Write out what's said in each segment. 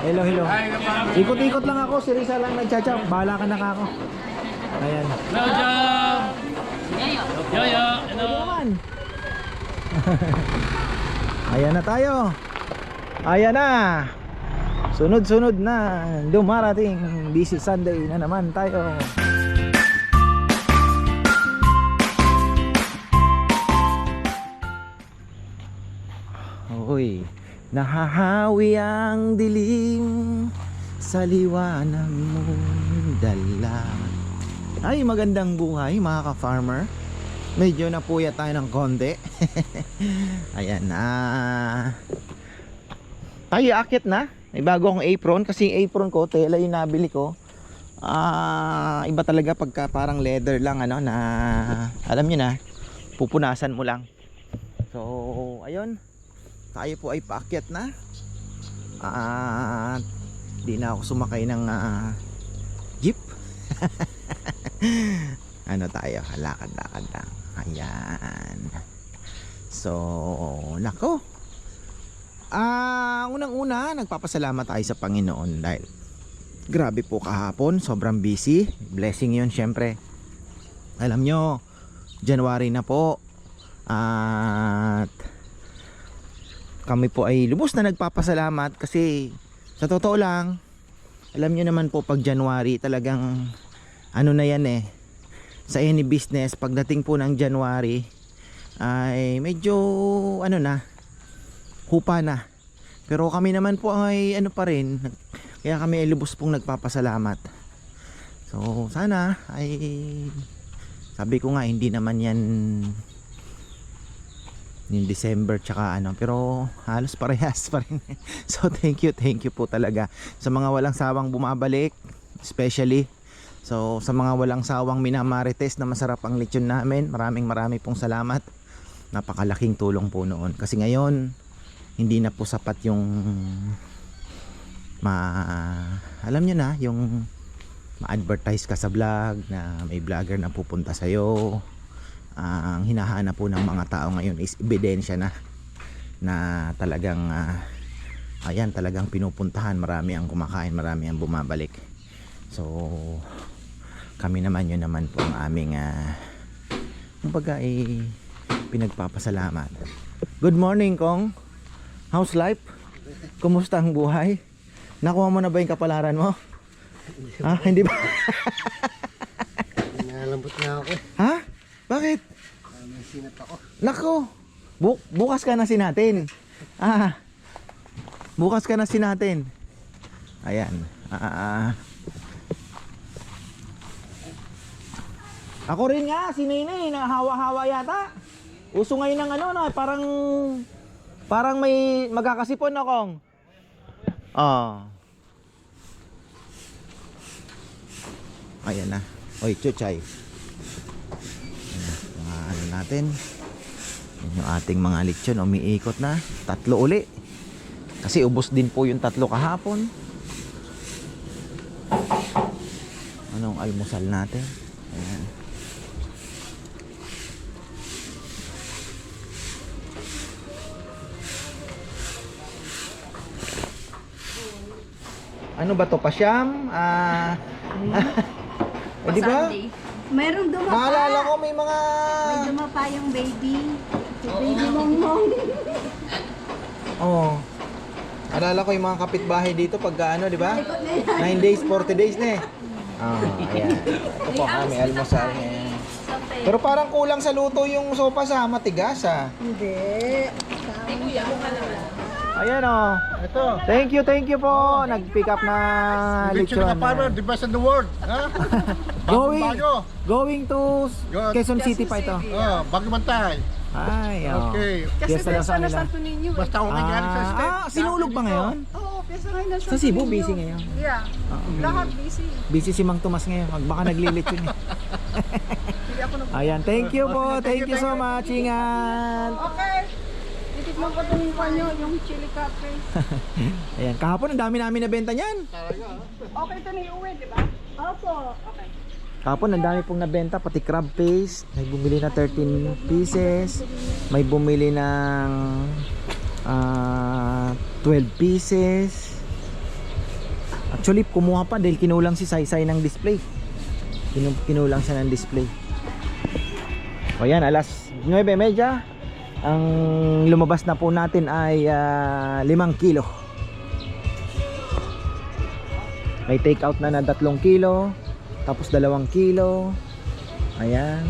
Hello, hello. Ikot-ikot lang ako, si Risa lang nagchat-chat. Bahala ka na ako. Ayan. Hello, Jam! Yoyo! Hello! Naman. Ayan na tayo. Ayan na. Sunod-sunod na dumarating. Busy Sunday na naman tayo. Uy, nahahawi ang dilim sa liwanag mong dala. Ay, magandang buhay mga ka-farmer. Medyo napuyat tayo ng konti. Ayan na. Tayo akit na. May bago akong apron. Kasi apron ko, tela yung nabili ko. Iba talaga pagka parang leather lang ano, na alam nyo na, pupunasan mo lang. So, ayun. Tayo po ay paakyat na. Di na ako sumakay ng jeep. Ano tayo, lakad-lakad lang. Ayan. So, nako. Unang-una, nagpapasalamat tayo sa Panginoon dahil grabe po kahapon, sobrang busy. Blessing 'yun syempre. Alam nyo, January na po. At kami po ay lubos na nagpapasalamat kasi sa totoo lang, alam nyo naman po pag January talagang ano na yan eh, sa any business pagdating po ng January ay medyo ano na, hupa na. Pero kami naman po ay ano pa rin, kaya kami ay lubos pong nagpapasalamat. So sana ay, sabi ko nga hindi naman yan yung December tsaka ano, pero halos parehas pa rin. So thank you po talaga sa mga walang sawang bumabalik, especially so sa mga walang sawang minamarites na masarap ang lechon namin. Maraming pong salamat. Napakalaking tulong po noon kasi ngayon hindi na po sapat yung alam nyo na, yung ma-advertise ka sa vlog na may vlogger na pupunta sa'yo. Ang hinahanap po ng mga tao ngayon is ebidensya na talagang ayan, talagang pinupuntahan. Marami ang kumakain, marami ang bumabalik. So kami naman, yun naman po ang aming kumbaga ay pinagpapasalamat. Good morning, Kong. How's life? Kumusta ang buhay? Nakuha mo na ba yung kapalaran mo? Hindi ba? Nalambot na ako. Ha? Bakit? May sinat ako. Nako, bukas ka na sinatin. Bukas ka na sinatin. Ayan. Ako rin nga, si Nene, nahawa-hawa yata. Uso ngayon ng ano, no, parang may magkakasipon na kong. Ayan na. Oy, chuchay. Ano natin, yung ating mga lechon umiikot na. 3 uli kasi ubos din po yung 3 kahapon. Anong almusal natin? Ayan. Ano ba to, pasyam? Di ba? Mayroong dumapa. Maalala ko may mga... May dumapa yung baby. Yung baby mongmong. Oh. Alala ko yung mga kapitbahay dito pag ano, di ba? 9 days, 40 days na eh. Ayan. Ito po kami, almusal ngayon. Pero parang kulang sa luto yung sopa sa matigas Hindi. Ayan oh. Ito. Thank you po. Nag-pick up na Lechon lechon. na farmer, the best in the world. Ha? Going to Quezon City pa ito. Bago Mantay. Ay, Okay. Fiesta daw sa kanila. Basta ako nangyari sa state. Sinulog ba ngayon? Oo, pyesa ngayon na Sa Cebu, busy ngayon. Yeah. Lahat busy. Busy si Mang Tomas ngayon. Baka naglilechon eh. Hindi ako nag- Ayan, thank you po. Thank you so much. Ingat. Okay. Titikman ko din nyo yung chili cafe. Ayan, kahapon ang dami namin nabenta niyan. Okay, ito na iuwi, di ba? Opo. Okay. Kahapon ang dami pong nabenta, pati crab paste. May bumili na 13 pieces. May bumili ng 12 pieces. Actually, kumuha pa dahil kinulang si Saysay ng display. Kinulang siya ng display. O yan, alas 9:30. Ang lumabas na po natin ay 5 kilo. May take out na 3 kilo. Tapos 2 kilo. Ayan.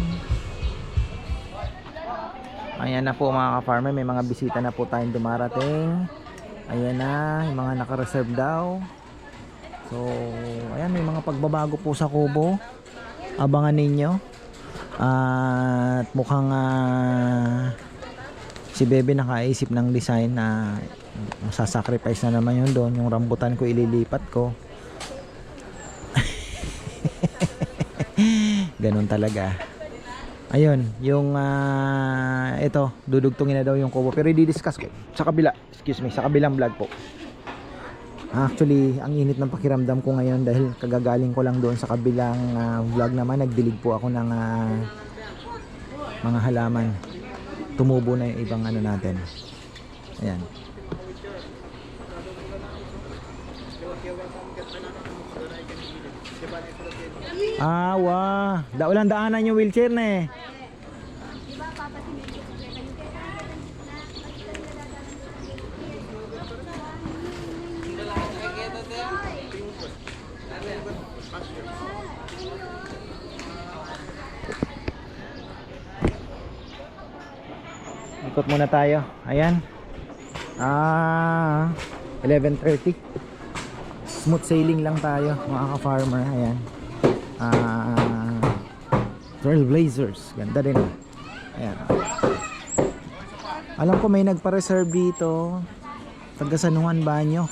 Ayan na po mga ka-farmer. May mga bisita na po tayong dumarating. Ayan na, yung mga naka-reserve daw. So, ayan, may mga pagbabago po sa kubo. Abangan ninyo. At mukhang si Bebe nakaisip ng design na masasacrifice na naman yun doon. Yung rambutan ko ililipat ko. Ganun talaga. Ayun, yung ito, dudugtungin na daw yung kubo. Pero i-discuss ko sa kabila. Excuse me, sa kabilang vlog po. Actually, ang init ng pakiramdam ko ngayon dahil kagagaling ko lang doon sa kabilang vlog naman. Nagdilig po ako ng mga halaman. Tumubo na yung ibang ano natin. Ayan. Wah. Walang daanan yung wheelchair na eh. Ikot muna tayo. Ayan. 11:30. Smooth sailing lang tayo mga ka-farmer. Ayan. Trailblazers. Ganda din. Ayan. Alam ko may nagpa-reserve dito. Taga San Juan Banyo.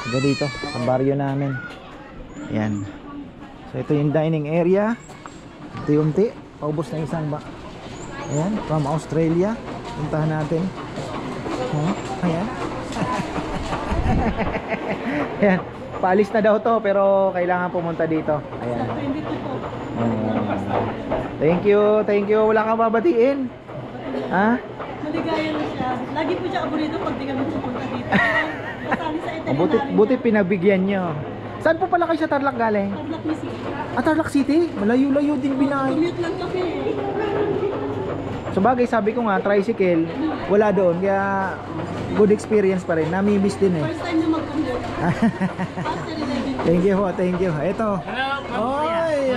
Taga dito. Sa baryo namin. Ayan. So ito yung dining area. Unti-unti. Paubos na isang ayan. From Australia. Puntahan natin. Ayan. Ayan. Paalis na daw to pero kailangan pumunta dito. Ayan. Thank you. Thank you. Wala kang babatiin? Ha? Maligaya na siya. Lagi po siya aburito pag di kami pupunta dito. Kasali sa itinerary. Buti pinabigyan nyo. Saan po pala kayo sa Tarlac galing? Tarlac City. Tarlac City? Malayo-layo din binahay. Commute lang kami. So bagay sabi ko nga tricycle wala doon kaya good experience pa rin. Nami-miss din eh. First time na mag-commute. After 11. Thank you po, thank you. Ito. Hello, Oy!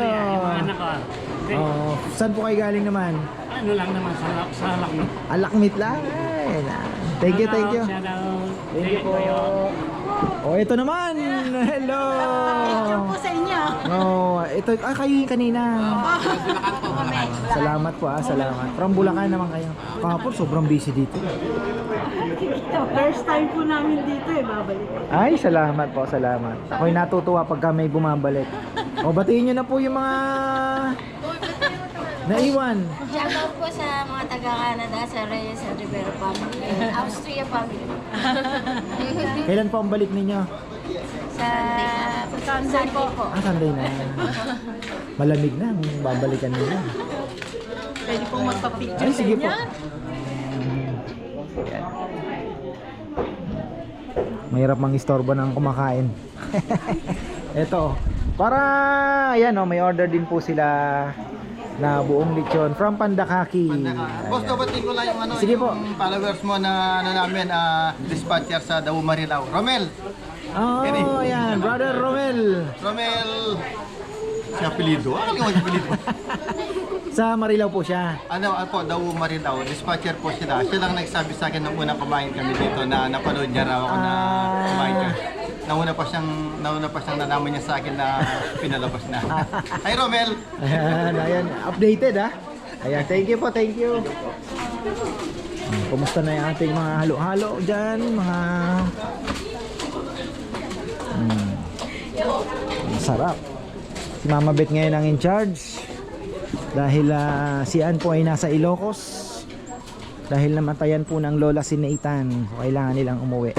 anak ko. Saan po kayo galing naman? Ano lang naman sa lakmit. Alakmit lang. Ay, thank you, thank you. Shout out. Thank you po. Ito naman. Hello. Picture po sa inyo. Ito kayo kanina. Salamat po salamat. From Bulacan naman kayo. Kahapon sobrang busy dito. First time po namin dito babalik. Ay, salamat po, salamat. Ako'y natutuwa pagka may bumabalik. Batiin nyo na po yung mga naiwan. Shoutout po sa mga taga-Canada, sa Reyes and Rivero family, Austria family. Kailan po ang balik ninyo? Sa Sunday po. Sunday na. Malamig na, babalikan nila. Pwede pong magpa-picture Ay, sa sige inyo. po. Mahirap mang istorbo ng kumakain. Ito, para ayan may order din po sila na buong lechon from Pandakaki. Boss, dapat ko lang yung Sige po. yung followers mo na namin, dispatcher sa Dawu Marilao. Romel! Ayan, brother Romel. Romel! Si apelido? Ano yung apelido? Sa Marilao po siya. Ako, Dawu Marilao, dispatcher po sila. Siya lang nagsabi sa akin nung unang kumain kami dito na napanood niya raw ako na kumain ka. Nauna pa siyang nalaman niya sa akin na pinalabas na. Hi Romel! Ayan, updated Ayan, thank you po, thank you. Kumusta na yung ating mga halo-halo dyan, mga sarap. Si Mama Beth ngayon ang in charge dahil si Ann po ay nasa Ilocos dahil namatayan po ng lola si Nathan, so kailangan nilang umuwi.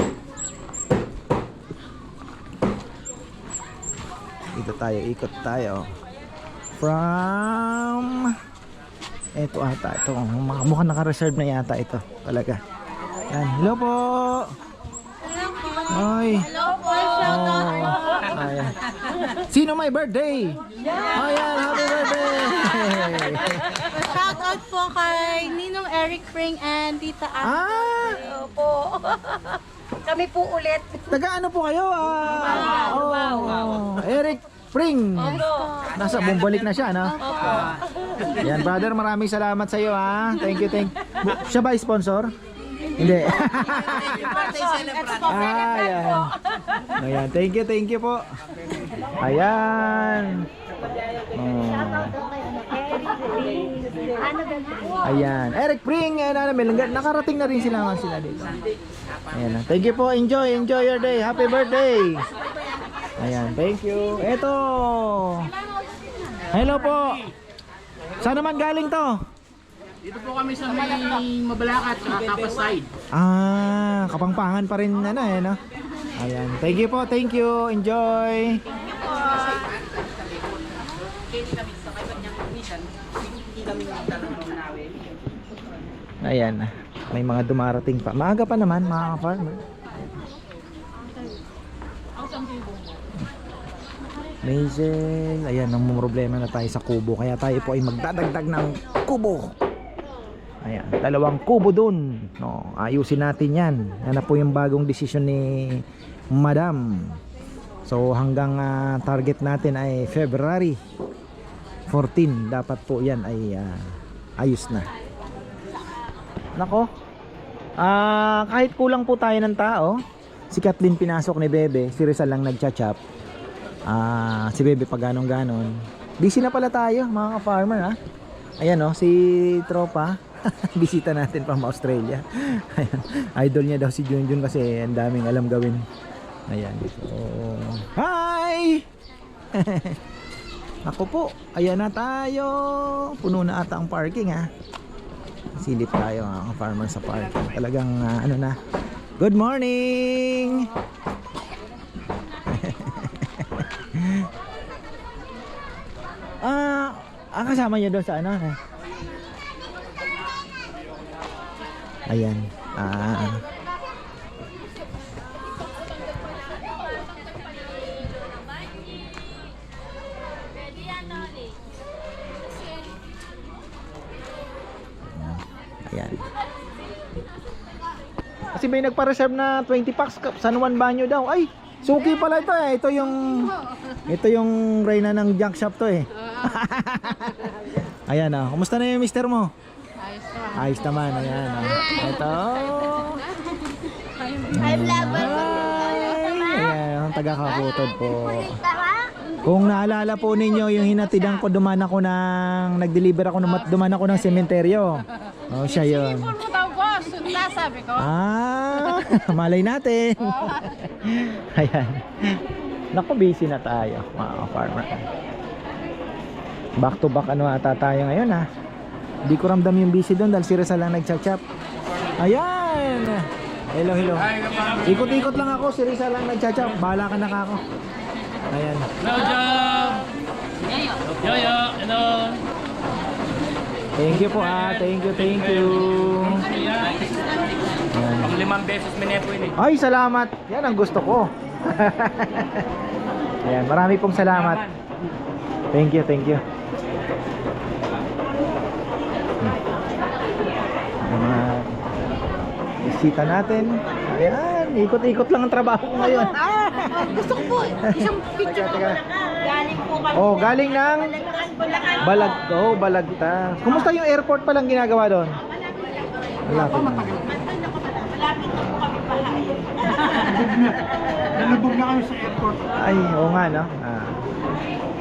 Ikot tayo from ito mukhang naka-reserve na yata ito talaga. Yan, hello po. Hello po. Hello po. Ayan. Sino may birthday? Ayan, happy birthday! Shout out po kay Ninong Eric Pring and Tita Ah! Opo. Kami po ulit. Taga ano po kayo? Eric Pring. Nasa bumalik na siya, no? Yan, brother, maraming salamat sa iyo, ha. Thank you. Siya ba sponsor? Hindi. Ayan. Ayan, thank you po. Ayan. Oh. Ayan, Eric Pring, nakarating na rin sila dito. Ayan, thank you po. Enjoy your day. Happy birthday. Ayan, thank you. Eto. Hello po. Saan naman galing to? Dito po kami sa may Mabalacat at Tapas side. Kapangpangan pa rin no? Ayan, thank you po. Enjoy. Ayan, may mga dumarating pa. Maaga pa naman, mga farmer. Maisel, ayan, ang problema na tayo sa kubo. Kaya tayo po ay magdadagdag ng kubo. Ayan, 2 kubo dun. No, ayusin natin yan. Yan na po yung bagong desisyon ni Madam. So hanggang target natin ay February 14. Dapat po yan ay ayos na. Nako, kahit kulang po tayo ng tao. Si Kathleen pinasok ni Bebe, si Rizal lang nagcha-chop. Si Bebe pa ganon. Busy na pala tayo, mga ka-farmer, ha. Ayan, si Tropa. Bisita natin from Australia. Ayan. Idol niya daw si Junjun kasi ang daming alam gawin. Ayan. So, hi! Ako po, ayan na tayo. Puno na ata ang parking, ha. Silip tayo, mga farmer sa parking. Talagang na. Good morning! Kasama niyo doon sa ano? Ayan. Ayan. Kasi may nagpa-reserve na 20 packs San Juan Banyo daw. Ay, suki pala ito eh. Ito yung reyna ng junk shop to eh. Ayan kumusta na yung mister mo? Ayos naman. Ayan Ito. Ayan, ang taga-Kakutod po. Kung naalala po ninyo yung hinatidan ko, duman ako ng sementeryo. Siya yun. Sabi ko. Malay natin. Ayan. Naku, busy na tayo, mga farmer. Back to back ata tayo ngayon, ha. Hindi ko ramdam yung busy doon dahil si Rizal lang nagchat-chat. Ayan. Hello. Ikot-ikot lang ako, si Rizal lang nagchat-chat. Bahala ka na ka ako. Ayan. Hello, Job! Yoyo! Hello! Thank you po, thank you. Ayan. Pang 5 beses minepo yun eh. Ay, salamat. Yan ang gusto ko. Ayan, marami pong salamat. Thank you. Mga bisita natin. Ayan, ikot-ikot lang ang trabaho ko ngayon. Gusto ko po, isang picture ko. Galing po kami. Galing ng Balagta. Kumusta yung airport pa lang ginagawa doon? Malapit na. Malapit na po kami bahay. Nalubog na kami sa airport. Ay, oo nga, no?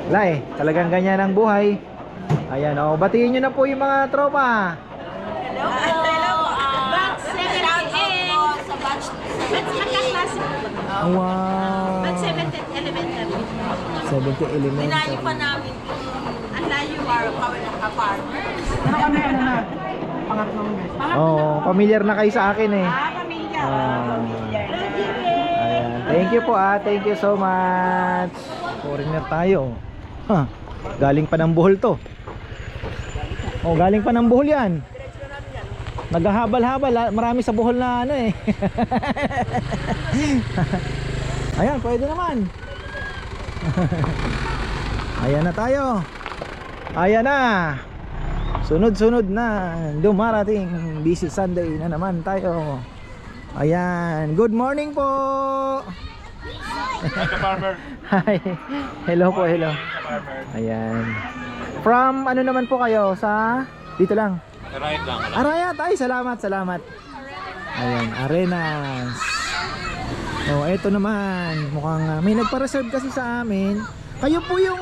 Wala talagang ganyan ang buhay. Ayan, batiin nyo na po yung mga tropa. Hello. Batch 78. Sa batch Magkaklase. Wow. Batch 70 elementary. 70 elements. Dinayo pa namin Ang layo ka-farmers. Familiar na kayo sa akin eh. pamilya. Ayan. Thank you po Thank you so much. Foreigner tayo. Galing pa ng Bohol to. Galing pa ng Bohol yan. Naghahabal-habal. Marami sa Bohol na ano eh. Ayan, pwede naman. Ayan na tayo. Ayan na. Sunod-sunod na dumarating. Busy Sunday na naman tayo. Ayan. Good morning po. Hi. Hello po, hello. Ayan. From ano naman po kayo sa dito lang? Right lang. Arayat. Ay, salamat, salamat. Ayan, Arenas. Oh, eto naman. Mukhang may nagpa-reserve kasi sa amin. Kayo po yung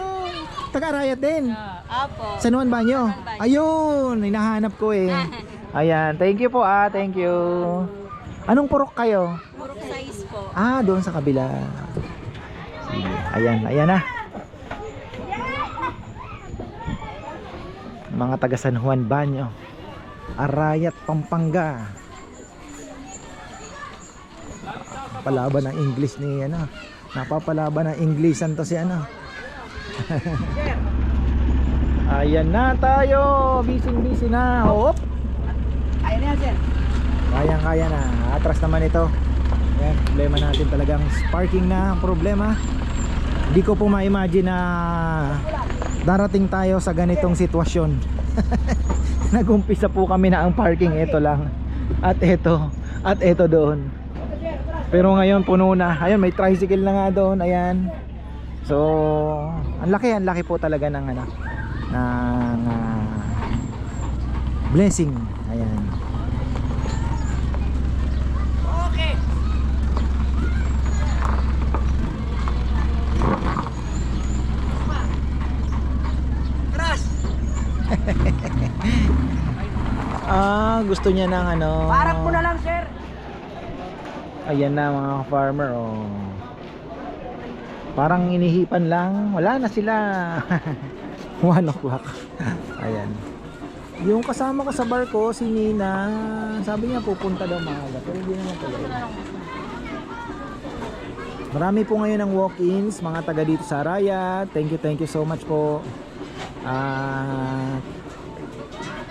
taga-Arayat din. Apo. San Juan Banyo. Ayun, hinahanap ko eh. Ayan, thank you po thank you. Anong purok kayo? Purok size po. Doon sa kabila. Sige. Ayan na. Mga taga San Juan Banyo. Arayat, Pampanga. Palaban ng English ni ano. Napapalaban ng Englishan to si ano. Ayan na tayo. Busy na. Hop. Ayun na yan, sir. Kaya na. Atras naman ito. Ayan, problema natin talagang parking na ang problema. Hindi ko po ma-imagine na darating tayo sa ganitong sitwasyon. Nagumpisa po kami na ang parking ito lang. At ito doon. Pero ngayon puno na. Ayun, may tricycle na nga doon. Ayan. So, ang laki po talaga ng ano, ng blessing. Ayan. Okay. Crash. Gusto niya ng ano. Parang mo na lang, sir. Ayan na mga farmer, oh. Parang inihipan lang. Wala na sila. 1 o'clock. Ayan. Yung kasama ko sa barko, si Nina, sabi niya pupunta daw maaga. Pero hindi naman pala. Marami po ngayon ang walk-ins, mga taga dito sa Arayat. Thank you so much po.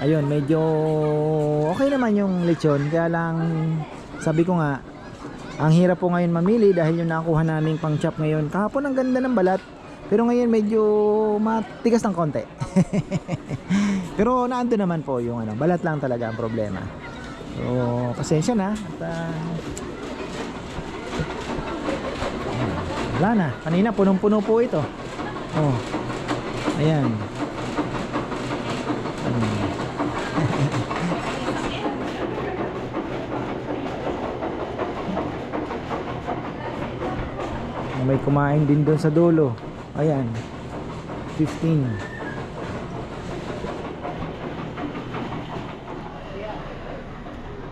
Ayun, medyo okay naman yung lechon. Kaya lang, sabi ko nga, ang hirap po ngayon mamili dahil yung nakuha naming pang chop ngayon. Kahapon ang ganda ng balat, pero ngayon medyo matigas ng konti. Pero naando naman po yung ano, balat lang talaga ang problema. So, pasensya na. At, wala na. Kanina punong-puno po ito. Oh. Ayan. May kumain din doon sa dulo. Ayan. 15.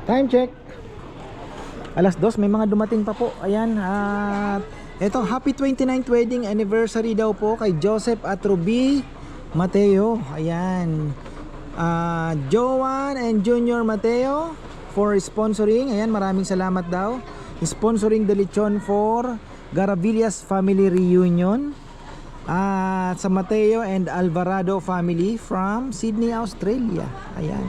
Time check. Alas 2, may mga dumating pa po. Ayan. At eto, happy 29th wedding anniversary daw po kay Joseph at Ruby Mateo. Ayan. Joan and Junior Mateo for sponsoring. Ayan, maraming salamat daw. Sponsoring the lechon for Garavillas Family Reunion. Sa Mateo and Alvarado family from Sydney, Australia. Ayan.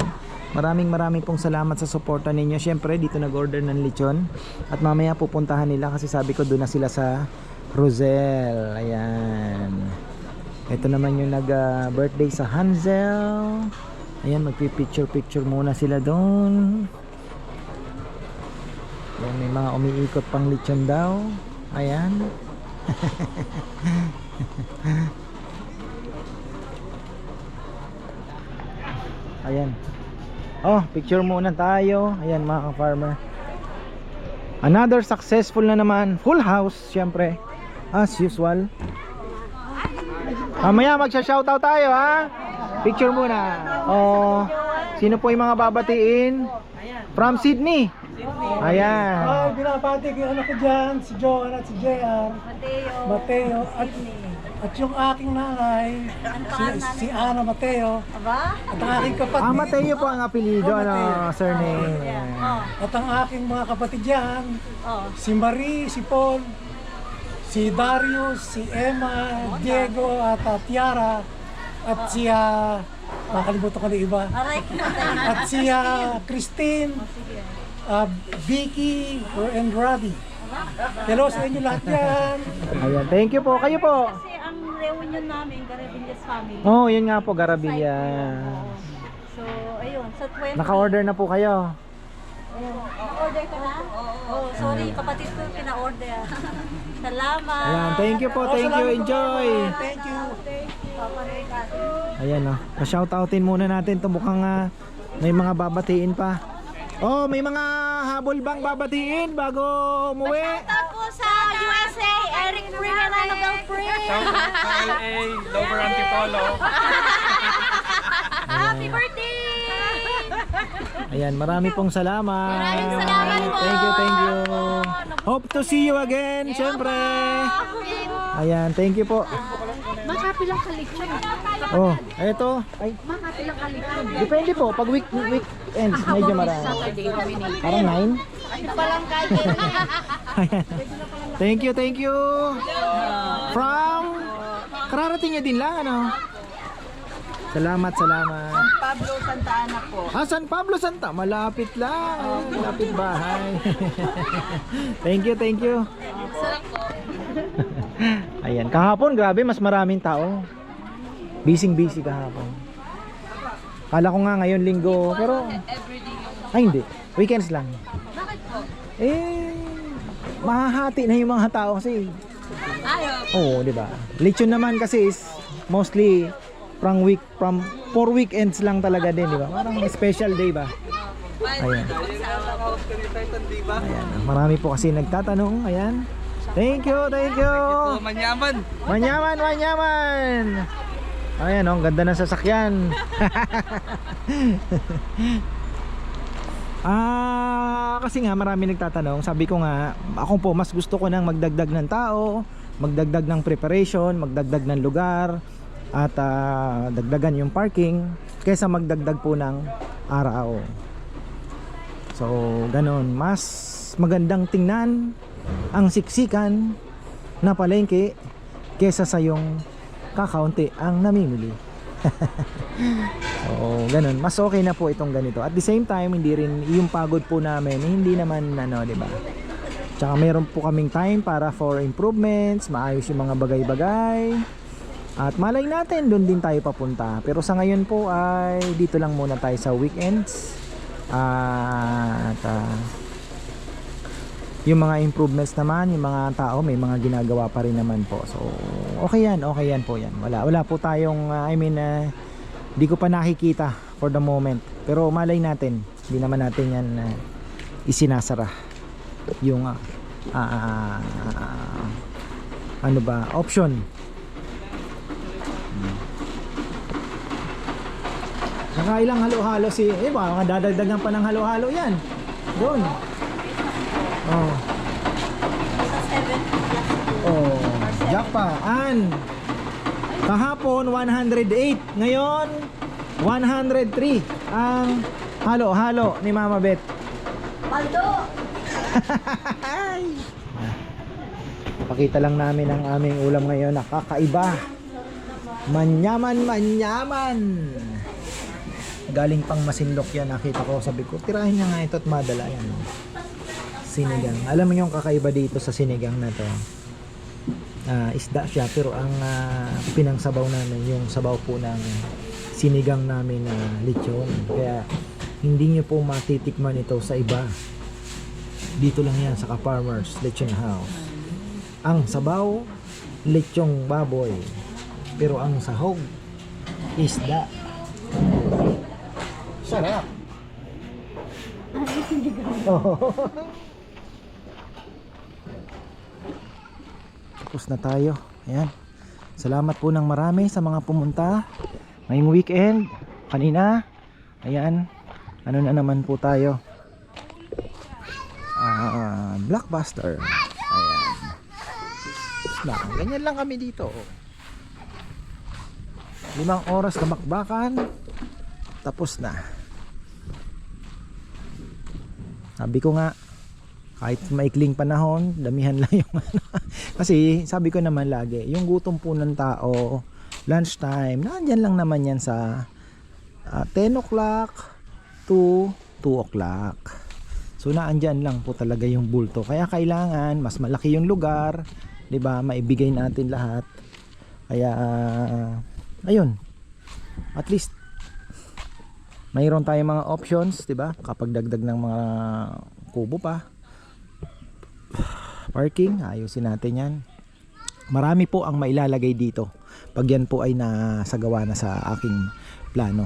Maraming pong salamat sa suporta ninyo. Syempre dito nag-order ng lechon at mamaya pupuntahan nila kasi sabi ko doon na sila sa Roselle. Ayan. Ito naman yung nag-birthday sa Hansel. Ayan, magpi-picture muna sila doon. Ayan, may mga umiikot pang lechon daw. Ayan. Ayan. Oh, picture muna tayo. Ayan mga ka-farmer. Another successful na naman. Full house, syempre. As usual. Mamaya magsha-shoutout tayo ha. Picture muna. Oh, sino po yung mga babatiin? From Sydney. Ayan. Binabati ko yung anak ko dyan, si Joan at si JR. Mateo. At yung aking nanay, si Ana Mateo. At ang aking kapatid. Mateo po ang apelido, surname. At ang aking mga kapatid dyan, si Marie, si Paul, si Darius, si Emma, Diego, at Tiara. At si, makalimutan ko na iba. At si Christine, Vicky, and Robbie. Hello sa inyo lahat yan. Ayan, thank you po. Kayo po. Kasi ang reunion namin, Garavillas family. Oh, yun nga po, Garabilla. So, ayun, sa 20. Naka-order na po kayo. Order ka na? Oh, sorry, kapatid ko pina-order. Salamat. Ayan, thank you po, thank you, enjoy. Thank you. Ayan o, pa-shoutoutin muna natin to, mukhang may mga babatiin pa. Oh, may mga habol bang babatiin bago umuwi? Tapos sa USA, Eric Pring and Annabelle Pring. LA, Lover Antipolo. Happy birthday! Ayan, marami pong salamat. Maraming salamat po. Thank you. Hope to see you again, syempre. Ayan, thank you po. Makapilang kalitson. Oh, eto. Ay, Makapilang kalitson. depende po, pag weekends, medyo marami. Saturday, dominate. Parang 9. Ayan. Thank you. From kararating nyo din lang, ano? Salamat. Pablo Santa Ana po. San Pablo Santa, malapit lang. Malapit bahay. Thank you. Ayan, kahapon grabe, mas maraming tao. Busy kahapon. Kala ko nga ngayon linggo, pero ay hindi, weekends lang. Bakit po? Mahahati na yung mga tao kasi. Oo, di ba? Lechon naman kasi is mostly from 4 weekends lang talaga din, di ba? Parang special day ba? Ayan. Ayan. Marami po kasi nagtatanong. Ayan. Thank you. Manyaman. Ayan, ang ganda ng sasakyan. Kasi nga marami nagtatanong. Sabi ko nga, ako po mas gusto ko nang magdagdag ng tao, magdagdag ng preparation, magdagdag ng lugar, at dagdagan yung parking kaysa magdagdag po ng araw. So ganon, mas magandang tingnan ang siksikan na palengke kaysa sa yung kakaunti ang namimili. So ganon, mas okay na po itong ganito. At the same time, hindi rin yung pagod po namin, hindi naman ano, di ba? Tsaka meron po kaming time para for improvements, maayos yung mga bagay-bagay. At malay natin, doon din tayo papunta. Pero sa ngayon po ay dito lang muna tayo sa weekends. Yung mga improvements naman, yung mga tao, may mga ginagawa pa rin naman po. So, okay yan po yan. Wala po tayong, di ko pa nakikita for the moment. Pero malay natin, hindi naman natin yan isinasara. Yung, option. Nakailang halo-halo mga dadagdagan pa ng halo-halo yan. Doon. Oh. Japan. Kahapon 108, ngayon 103 ang halo-halo ni Mama Beth. Paldo! Pakita lang namin ang aming ulam ngayon, nakakaiba. Manyaman. Galing pang Masinloc yan, nakita ko, sabi ko tirahin niya nga ito at madala yan. Sinigang, alam mo yung kakaiba dito sa sinigang na to, isda siya, pero ang pinangsabaw namin yung sabaw po ng sinigang namin na lechon, kaya hindi nyo po matitikman ito sa iba. Dito lang yan sa Ka-Farmers Lechon House. Ang sabaw, lechong baboy, pero ang sahog, isda. Sarap. Tapos na tayo. Ayan. Salamat po ng marami sa mga pumunta ngayong weekend. Kanina, ayan, ano na naman po tayo, Blockbuster. Ayan. Ganyan lang kami dito. 5 oras na bakbakan, tapos na. Sabi ko nga, kahit maikling panahon, damihan lang yung kasi sabi ko naman lagi, yung gutom po ng tao, lunchtime, nandyan lang naman yan sa 10 o'clock to 2 o'clock. So naandyan lang po talaga yung bulto. Kaya kailangan mas malaki yung lugar, 'di ba? Maibigay natin lahat. Kaya ayun. At least mayroon tayong mga options, 'di ba? Kapag dagdag ng mga kubo pa. Parking, ayusin natin 'yan. Marami po ang mailalagay dito. Pag yan po ay nasagawa na sa aking plano.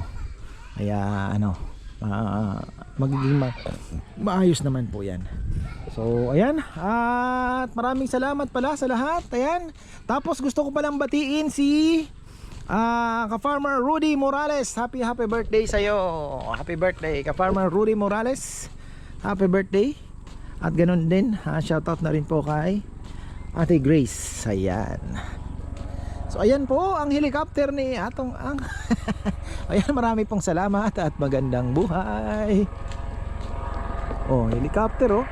Kaya magiging maayos naman po yan. So ayan, at maraming salamat pala sa lahat. Ayan. Tapos gusto ko palang batiin si ka-farmer Rudy Morales. Happy birthday sa'yo. Happy birthday ka-farmer Rudy Morales. Happy birthday. At ganun din, shoutout na rin po kay Ate Grace. Ayan. So ayan po ang helicopter ni Atong Ang. Ayan, marami pong salamat at magandang buhay. Oh, helicopter oh.